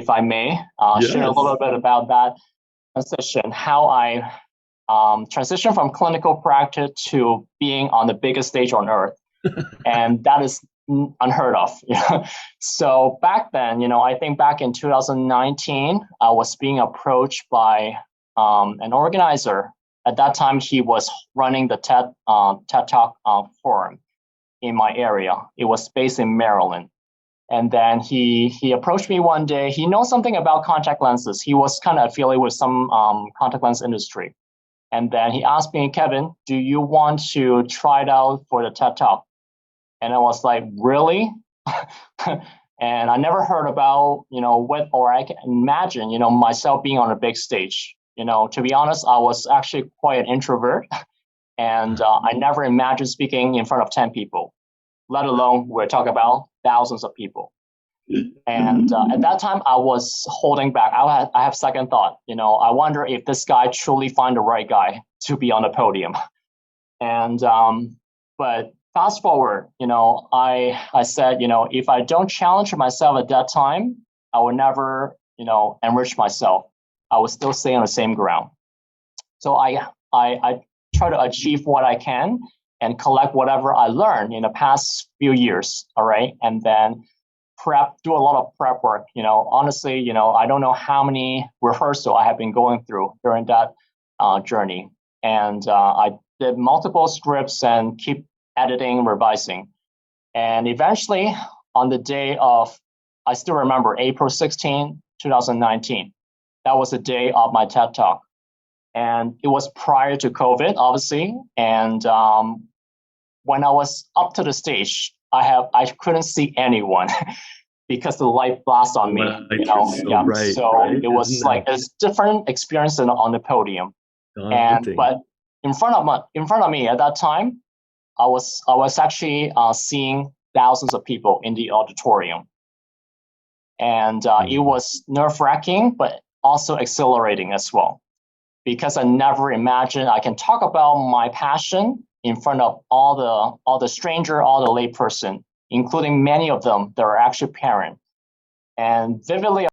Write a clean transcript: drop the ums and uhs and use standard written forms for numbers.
if I may, share a Yes. little bit about that transition, how I transitioned from clinical practice to being on the biggest stage on earth. And that is unheard of. So back then, I think back in 2019, I was being approached by an organizer. At that time, he was running the TED Talk forum in my area. It was based in Maryland. And then he approached me one day. He knows something about contact lenses. He was kind of affiliated with some contact lens industry. And then he asked me, Kevin, do you want to try it out for the TED Talk? And I was like, really? And I never heard about, or I can imagine, myself being on a big stage. To be honest, I was actually quite an introvert. And I never imagined speaking in front of 10 people, let alone we're talking about thousands of people. And at that time, I was holding back. I have second thought. I wonder if this guy truly find the right guy to be on the podium. And but fast forward, I said, if I don't challenge myself at that time, I would never, enrich myself. I would still stay on the same ground. So I try to achieve what I can and collect whatever I learned in the past few years. All right. And then do a lot of prep work. Honestly, I don't know how many rehearsal I have been going through during that journey. And I did multiple scripts and keep editing, revising. And eventually on the day of, I still remember April 16, 2019, that was the day of my TED Talk. And it was prior to COVID, obviously. And when I was up to the stage, I couldn't see anyone because the light blasted on me. It was like a different experience on the podium. But in front of me at that time, I was actually seeing thousands of people in the auditorium, and it was nerve-wracking, but also exhilarating as well, because I never imagined I can talk about my passion in front of all the stranger, all the lay person, including many of them that are actually parents. And vividly